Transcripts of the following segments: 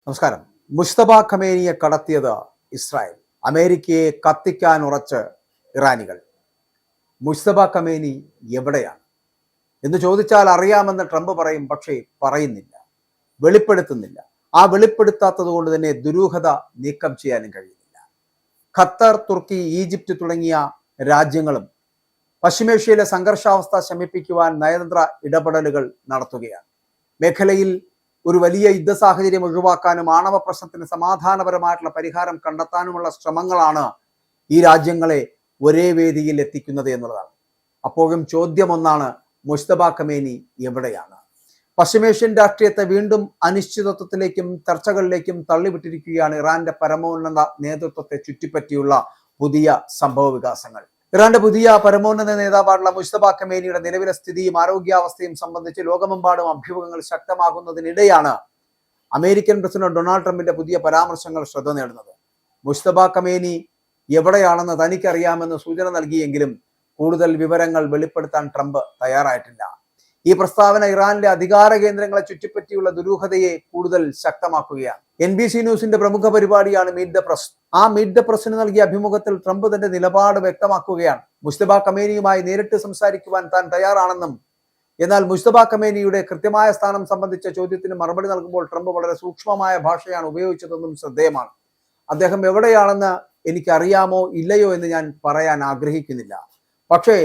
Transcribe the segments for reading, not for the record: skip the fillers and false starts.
നമസ്കാരം. മുസ്തഫ ഖമേനിയെ കടത്തിയത് ഇസ്രായേൽ. അമേരിക്കയെ കത്തിക്കാൻ ഉറച്ച് ഇറാനികൾ. മുസ്തഫ ഖമേനി എവിടെയാണ് എന്ന് ചോദിച്ചാൽ അറിയാമെന്ന് ട്രംപ് പറയും, പക്ഷേ പറയുന്നില്ല, വെളിപ്പെടുത്തുന്നില്ല. ആ വെളിപ്പെടുത്താത്തത് കൊണ്ട് തന്നെ ദുരൂഹത നീക്കം ചെയ്യാനും കഴിയുന്നില്ല. ഖത്തർ, തുർക്കി, ഈജിപ്റ്റ് തുടങ്ങിയ രാജ്യങ്ങളും പശ്ചിമേഷ്യയിലെ സംഘർഷാവസ്ഥ ശമിപ്പിക്കുവാൻ നയതന്ത്ര ഇടപെടലുകൾ നടത്തുകയാണ്. മേഖലയിൽ ഒരു വലിയ യുദ്ധ സാഹചര്യം ഒഴിവാക്കാനും ആണവ പ്രശ്നത്തിന് സമാധാനപരമായിട്ടുള്ള പരിഹാരം കണ്ടെത്താനുമുള്ള ശ്രമങ്ങളാണ് ഈ രാജ്യങ്ങളെ ഒരേ വേദിയിൽ എത്തിക്കുന്നത് എന്നുള്ളതാണ്. അപ്പോഴും ചോദ്യം ഒന്നാണ്, മുസ്തഫ ഖമേനി എവിടെയാണ്? പശ്ചിമേഷ്യൻ രാഷ്ട്രീയത്തെ വീണ്ടും അനിശ്ചിതത്വത്തിലേക്കും ചർച്ചകളിലേക്കും തള്ളിവിട്ടിരിക്കുകയാണ് ഇറാന്റെ പരമോന്നത നേതൃത്വത്തെ ചുറ്റിപ്പറ്റിയുള്ള പുതിയ സംഭവ വികാസങ്ങൾ. ഇറാന്റെ പുതിയ പരമോന്നത നേതാവായിട്ടുള്ള മുസ്തഫ ഖമേനിയുടെ നിലവിലെ സ്ഥിതിയും ആരോഗ്യാവസ്ഥയും സംബന്ധിച്ച് ലോകമെമ്പാടും അഭ്യൂഹങ്ങൾ ശക്തമാകുന്നതിനിടെയാണ് അമേരിക്കൻ പ്രസിഡന്റ് ഡൊണാൾഡ് ട്രംപിന്റെ പുതിയ പരാമർശങ്ങൾ ശ്രദ്ധ നേടുന്നത്. മുസ്തഫ ഖമേനി എവിടെയാണെന്ന് തനിക്കറിയാമെന്ന് സൂചന നൽകിയെങ്കിലും കൂടുതൽ വിവരങ്ങൾ വെളിപ്പെടുത്താൻ ട്രംപ് തയ്യാറായിട്ടില്ല. ഈ പ്രസ്താവന ഇറാനിലെ അധികാര കേന്ദ്രങ്ങളെ ചുറ്റിപ്പറ്റിയുള്ള ദുരൂഹതയെ കൂടുതൽ ശക്തമാക്കുകയാണ്. NBC ന്യൂസിന്റെ പ്രമുഖ പരിപാടിയാണ് മീറ്റ് ദ പ്രസ്. ആ മീറ്റ് ദ പ്രസിന് നൽകിയ അഭിമുഖത്തിൽ ട്രംപ് തന്റെ നിലപാട് വ്യക്തമാക്കുകയാണ്. മുസ്തഫ ഖമേനിയുമായി നേരിട്ട് സംസാരിക്കുവാൻ താൻ തയ്യാറാണെന്നും, എന്നാൽ മുസ്തഫ ഖമേനിയുടെ കൃത്യമായ സ്ഥാനം സംബന്ധിച്ച ചോദ്യത്തിന് മറുപടി നൽകുമ്പോൾ ട്രംപ് വളരെ സൂക്ഷ്മമായ ഭാഷയാണ് ഉപയോഗിച്ചതെന്നും ശ്രദ്ധേയമാണ്. അദ്ദേഹം എവിടെയാണെന്ന് എനിക്കറിയാമോ ഇല്ലയോ എന്ന് ഞാൻ പറയാൻ ആഗ്രഹിക്കുന്നില്ല, പക്ഷേ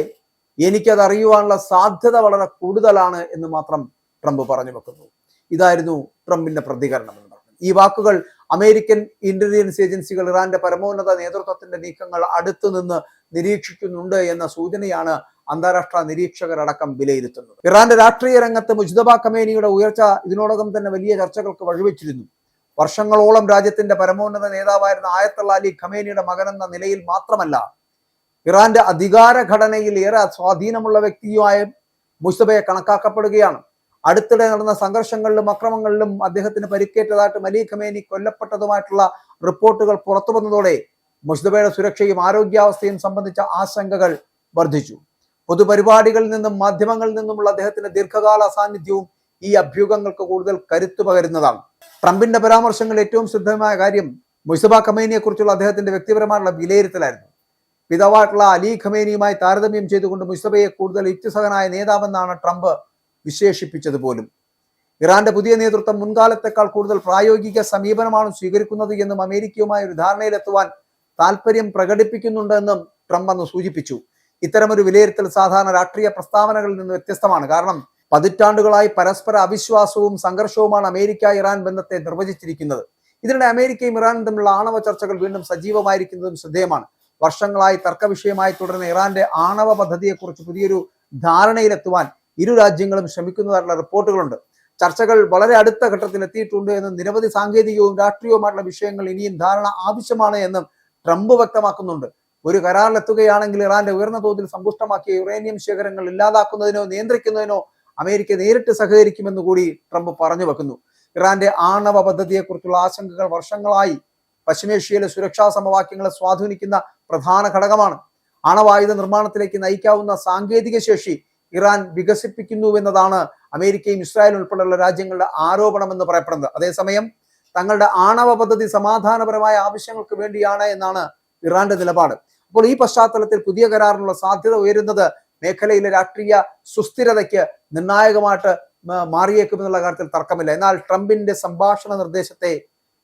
എനിക്കത് അറിയുവാനുള്ള സാധ്യത വളരെ കൂടുതലാണ് എന്ന് മാത്രം ട്രംപ് പറഞ്ഞു വെക്കുന്നു. ഇതായിരുന്നു ട്രംപിന്റെ പ്രതികരണം എന്ന് പറഞ്ഞു. ഈ വാക്കുകൾ അമേരിക്കൻ ഇന്റലിജൻസ് ഏജൻസികൾ ഇറാന്റെ പരമോന്നത നേതൃത്വത്തിന്റെ നീക്കങ്ങൾ അടുത്തുനിന്ന് നിരീക്ഷിക്കുന്നുണ്ട് എന്ന സൂചനയാണ് അന്താരാഷ്ട്ര നിരീക്ഷകരടക്കം വിലയിരുത്തുന്നത്. ഇറാന്റെ രാഷ്ട്രീയ രംഗത്ത് മുസ്തഫ ഖമേനിയുടെ ഉയർച്ച ഇതിനോടകം തന്നെ വലിയ ചർച്ചകൾക്ക് വഴിവെച്ചിരുന്നു. വർഷങ്ങളോളം രാജ്യത്തിന്റെ പരമോന്നത നേതാവായിരുന്ന ആയത്തുള്ള അലി ഖമേനിയുടെ മകനെന്ന നിലയിൽ മാത്രമല്ല, ഇറാന്റെ അധികാര ഘടനയിൽ ഏറെ സ്വാധീനമുള്ള വ്യക്തിയുമായ മുസ്തഫയെ കണക്കാക്കപ്പെടുകയാണ്. അടുത്തിടെ നടന്ന സംഘർഷങ്ങളിലും അക്രമങ്ങളിലും അദ്ദേഹത്തിന് പരിക്കേറ്റതായിട്ടും അലി ഖമേനി കൊല്ലപ്പെട്ടതുമായിട്ടുള്ള റിപ്പോർട്ടുകൾ പുറത്തു വന്നതോടെ മുസ്തഫയുടെ സുരക്ഷയും ആരോഗ്യാവസ്ഥയും സംബന്ധിച്ച ആശങ്കകൾ വർദ്ധിച്ചു. പൊതുപരിപാടികളിൽ നിന്നും മാധ്യമങ്ങളിൽ നിന്നുമുള്ള അദ്ദേഹത്തിന്റെ ദീർഘകാല സാന്നിധ്യവും ഈ അഭ്യൂഹങ്ങൾക്ക് കൂടുതൽ കരുത്തു പകരുന്നതാണ്. ട്രംപിന്റെ പരാമർശങ്ങളിൽ ഏറ്റവും ശ്രദ്ധേയമായ കാര്യം മുസ്തഫ ഖമേനിയെ കുറിച്ചുള്ള അദ്ദേഹത്തിന്റെ വ്യക്തിപരമായുള്ള വിലയിരുത്തലായിരുന്നു. പിതാവായിട്ടുള്ള അലി ഖമേനിയുമായി താരതമ്യം ചെയ്തുകൊണ്ട് മുസ്തഫയെ കൂടുതൽ യുക്തിസഹനായ നേതാവെന്നാണ് ട്രംപ് വിശേഷിപ്പിച്ചത് പോലും. ഇറാന്റെ പുതിയ നേതൃത്വം മുൻകാലത്തെക്കാൾ കൂടുതൽ പ്രായോഗിക സമീപനമാണ് സ്വീകരിക്കുന്നത് എന്നും അമേരിക്കയുമായി ഒരു ധാരണയിലെത്തുവാൻ താല്പര്യം പ്രകടിപ്പിക്കുന്നുണ്ടെന്നും ട്രംപ് അന്ന് സൂചിപ്പിച്ചു. ഇത്തരമൊരു വിലയിരുത്തൽ സാധാരണ രാഷ്ട്രീയ പ്രസ്താവനകളിൽ നിന്ന് വ്യത്യസ്തമാണ്. കാരണം പതിറ്റാണ്ടുകളായി പരസ്പര അവിശ്വാസവും സംഘർഷവുമാണ് അമേരിക്ക ഇറാൻ ബന്ധത്തെ നിർവചിച്ചിരിക്കുന്നത്. ഇതിനിടെ അമേരിക്കയും ഇറാനും തമ്മിലുള്ള ആണവ ചർച്ചകൾ വീണ്ടും സജീവമായിരിക്കുന്നതും ശ്രദ്ധേയമാണ്. വർഷങ്ങളായി തർക്ക വിഷയമായി തുടരുന്ന ഇറാന്റെ ആണവ പദ്ധതിയെക്കുറിച്ച് പുതിയൊരു ധാരണയിലെത്തുവാൻ ഇരു രാജ്യങ്ങളും ശ്രമിക്കുന്നതായിട്ടുള്ള റിപ്പോർട്ടുകളുണ്ട്. ചർച്ചകൾ വളരെ അടുത്ത ഘട്ടത്തിൽ എത്തിയിട്ടുണ്ട് എന്നും നിരവധി സാങ്കേതികവും രാഷ്ട്രീയവുമായിട്ടുള്ള വിഷയങ്ങൾ ഇനിയും ധാരണ ആവശ്യമാണ് എന്നും ട്രംപ് വ്യക്തമാക്കുന്നുണ്ട്. ഒരു കരാറിലെത്തുകയാണെങ്കിൽ ഇറാന്റെ ഉയർന്ന തോതിൽ സമ്പുഷ്ടമാക്കിയ യുറേനിയം ശേഖരങ്ങൾ ഇല്ലാതാക്കുന്നതിനോ നിയന്ത്രിക്കുന്നതിനോ അമേരിക്ക നേരിട്ട് സഹകരിക്കുമെന്ന് കൂടി ട്രംപ് പറഞ്ഞു വെക്കുന്നു. ഇറാന്റെ ആണവ പദ്ധതിയെക്കുറിച്ചുള്ള ആശങ്കകൾ വർഷങ്ങളായി പശ്ചിമേഷ്യയിലെ സുരക്ഷാ സമവാക്യങ്ങളെ സ്വാധീനിക്കുന്ന പ്രധാന ഘടകമാണ്. ആണവായുധ നിർമ്മാണത്തിലേക്ക് നയിക്കാവുന്ന സാങ്കേതിക ശേഷി ഇറാൻ വികസിപ്പിക്കുന്നുവെന്നതാണ് അമേരിക്കയും ഇസ്രായേലും ഉൾപ്പെടെയുള്ള രാജ്യങ്ങളുടെ ആരോപണമെന്ന് പറയപ്പെടുന്നത്. അതേസമയം തങ്ങളുടെ ആണവ പദ്ധതി സമാധാനപരമായ ആവശ്യങ്ങൾക്ക് വേണ്ടിയാണ് എന്നാണ് ഇറാന്റെ നിലപാട്. അപ്പോൾ ഈ പശ്ചാത്തലത്തിൽ പുതിയ കരാറിനുള്ള സാധ്യത ഉയരുന്നത് മേഖലയിലെ രാഷ്ട്രീയ സുസ്ഥിരതയ്ക്ക് നിർണായകമായിട്ട് മാറിയേക്കുമെന്നുള്ള കാര്യത്തിൽ തർക്കമില്ല. എന്നാൽ ട്രംപിന്റെ സംഭാഷണ നിർദ്ദേശത്തെ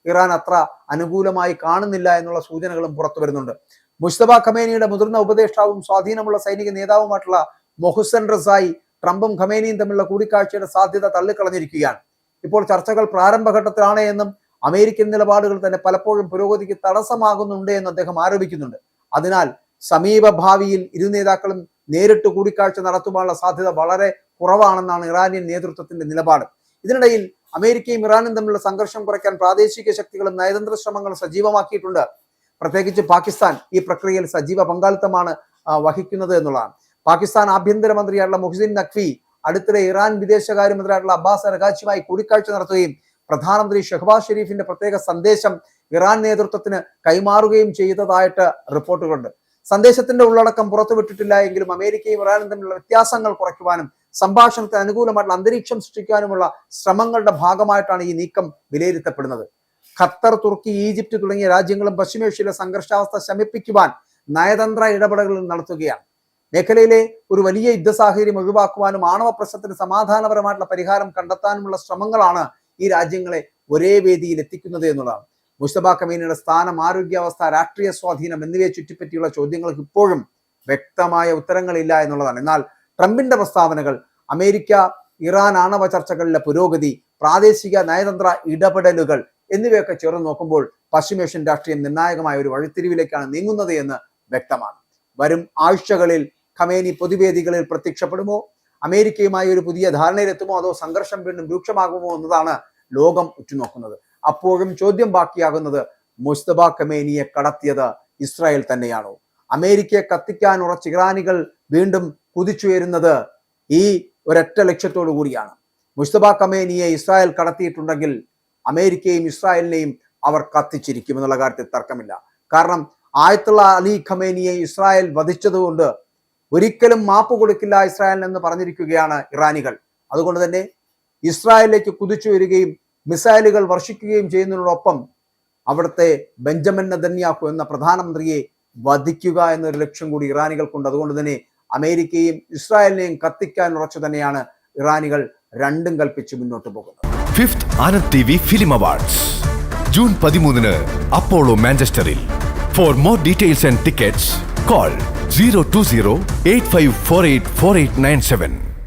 ഇറാൻ അത്ര അനുകൂലമായി കാണുന്നില്ല എന്നുള്ള സൂചനകളും പുറത്തു വരുന്നുണ്ട്. മുസ്തഫ ഖമേനിയുടെ മുതിർന്ന ഉപദേഷ്ടാവും സ്വാധീനമുള്ള സൈനിക നേതാവുമായിട്ടുള്ള മൊഹ്സൻ റസായി ട്രംപും ഖമേനിയും തമ്മിലുള്ള കൂടിക്കാഴ്ചയുടെ സാധ്യത തള്ളിക്കളഞ്ഞിരിക്കുകയാണ്. ഇപ്പോൾ ചർച്ചകൾ പ്രാരംഭഘട്ടത്തിലാണ് എന്നും അമേരിക്കൻ നിലപാടുകൾ തന്നെ പലപ്പോഴും പുരോഗതിക്ക് തടസ്സമാകുന്നുണ്ട് എന്ന് അദ്ദേഹം ആരോപിക്കുന്നുണ്ട്. അതിനാൽ സമീപ ഭാവിയിൽ ഇരു നേതാക്കളും നേരിട്ട് കൂടിക്കാഴ്ച നടത്തുവാനുള്ള സാധ്യത വളരെ കുറവാണെന്നാണ് ഇറാനിയൻ നേതൃത്വത്തിന്റെ നിലപാട്. ഇതിനിടയിൽ അമേരിക്കയും ഇറാനും തമ്മിലുള്ള സംഘർഷം കുറയ്ക്കാൻ പ്രാദേശിക ശക്തികളും നയതന്ത്ര ശ്രമങ്ങൾ സജീവമാക്കിയിട്ടുണ്ട്. പ്രത്യേകിച്ച് പാകിസ്ഥാൻ ഈ പ്രക്രിയയിൽ സജീവ പങ്കാളിത്തമാണ് വഹിക്കുന്നത് എന്നുള്ളതാണ്. പാകിസ്ഥാൻ ആഭ്യന്തരമന്ത്രിയായിട്ടുള്ള മുഹ്സിൻ നഖ്വി അടുത്തിടെ ഇറാൻ വിദേശകാര്യമന്ത്രിയായിട്ടുള്ള അബ്ബാസ് അരഗാച്ചിയുമായി കൂടിക്കാഴ്ച നടത്തുകയും പ്രധാനമന്ത്രി ഷഹബാസ് ഷെരീഫിന്റെ പ്രത്യേക സന്ദേശം ഇറാൻ നേതൃത്വത്തിന് കൈമാറുകയും ചെയ്തതായിട്ട് റിപ്പോർട്ടുകളുണ്ട്. സന്ദേശത്തിന്റെ ഉള്ളടക്കം പുറത്തുവിട്ടിട്ടില്ല എങ്കിലും അമേരിക്കയും ഇറാനും തമ്മിലുള്ള വ്യത്യാസങ്ങൾ കുറയ്ക്കുവാനും സംഭാഷണത്തിന് അനുകൂലമായിട്ടുള്ള അന്തരീക്ഷം സൃഷ്ടിക്കാനുമുള്ള ശ്രമങ്ങളുടെ ഭാഗമായിട്ടാണ് ഈ നീക്കം വിലയിരുത്തപ്പെടുന്നത്. ഖത്തർ, തുർക്കി, ഈജിപ്റ്റ് തുടങ്ങിയ രാജ്യങ്ങളും പശ്ചിമേഷ്യയിലെ സംഘർഷാവസ്ഥ ശമിപ്പിക്കുവാൻ നയതന്ത്ര ഇടപെടലുകൾ നടത്തുകയാണ്. മേഖലയിലെ ഒരു വലിയ യുദ്ധ സാഹചര്യം ഒഴിവാക്കുവാനും ആണവ പ്രശ്നത്തിന് സമാധാനപരമായിട്ടുള്ള പരിഹാരം കണ്ടെത്താനുമുള്ള ശ്രമങ്ങളാണ് ഈ രാജ്യങ്ങളെ ഒരേ വേദിയിൽ എത്തിക്കുന്നത് എന്നുള്ളതാണ്. മുസ്തഫ ഖമേനിയുടെ സ്ഥാനം, ആരോഗ്യാവസ്ഥ, രാഷ്ട്രീയ സ്വാധീനം എന്നിവയെ ചുറ്റിപ്പറ്റിയുള്ള ചോദ്യങ്ങൾക്ക് ഇപ്പോഴും വ്യക്തമായ ഉത്തരങ്ങളില്ല എന്നുള്ളതാണ്. എന്നാൽ ട്രംപിന്റെ പ്രസ്താവനകൾ, അമേരിക്ക ഇറാൻ ആണവ ചർച്ചകളിലെ പുരോഗതി, പ്രാദേശിക നയതന്ത്ര ഇടപെടലുകൾ എന്നിവയൊക്കെ ചേർന്ന് നോക്കുമ്പോൾ പശ്ചിമേഷ്യൻ രാഷ്ട്രീയം നിർണായകമായ ഒരു വഴിത്തിരിവിലേക്കാണ് നീങ്ങുന്നത് എന്ന് വ്യക്തമാണ്. വരും ആഴ്ചകളിൽ ഖമേനി പൊതുവേദികളിൽ പ്രത്യക്ഷപ്പെടുമോ, അമേരിക്കയുമായി ഒരു പുതിയ ധാരണയിലെത്തുമോ, അതോ സംഘർഷം വീണ്ടും രൂക്ഷമാകുമോ എന്നതാണ് ലോകം ഉറ്റുനോക്കുന്നത്. അപ്പോഴും ചോദ്യം ബാക്കിയാകുന്നത് മുസ്തഫ ഖമേനിയെ കടത്തിയത് ഇസ്രായേൽ തന്നെയാണോ? അമേരിക്കയെ കത്തിക്കാൻ ഉറച്ച ഇറാനികൾ വീണ്ടും കുതിച്ചുയരുന്നത് ഈ ഒരൊറ്റ ലക്ഷ്യത്തോടു കൂടിയാണ്. മുസ്തഫ ഖമേനിയെ ഇസ്രായേൽ കടത്തിയിട്ടുണ്ടെങ്കിൽ അമേരിക്കയും ഇസ്രായേലിനെയും അവർ കത്തിച്ചിരിക്കും എന്നുള്ള കാര്യത്തിൽ തർക്കമില്ല. കാരണം ആയത്തുള്ള അലി ഖമേനിയെ ഇസ്രായേൽ വധിച്ചതുകൊണ്ട് ഒരിക്കലും മാപ്പ് കൊടുക്കില്ല ഇസ്രായേലിന് എന്ന് പറഞ്ഞിരിക്കുകയാണ് ഇറാനികൾ. അതുകൊണ്ട് തന്നെ ഇസ്രായേലിലേക്ക് കുതിച്ചു വരികയും മിസൈലുകൾ വർഷിക്കുകയും ചെയ്യുന്നതിനോടൊപ്പം അവിടുത്തെ ബെഞ്ചമിൻ നെതന്യാഹു എന്ന പ്രധാനമന്ത്രിയെ വധിക്കുക എന്നൊരു ലക്ഷ്യം കൂടി ഇറാനികൾക്കുണ്ട്. അതുകൊണ്ട് തന്നെ അമേരിക്കയും ഇസ്രായേലിനെയും കത്തിക്കാൻ ഉറച്ചു തന്നെയാണ് ഇറാനികൾ രണ്ടും കൽപ്പിച്ച് മുന്നോട്ട് പോകുന്നത്. Fifth Anand TV film awards June 13 Apollo മാഞ്ചസ്റ്ററിൽ. For more details and tickets call 020-8548-4897.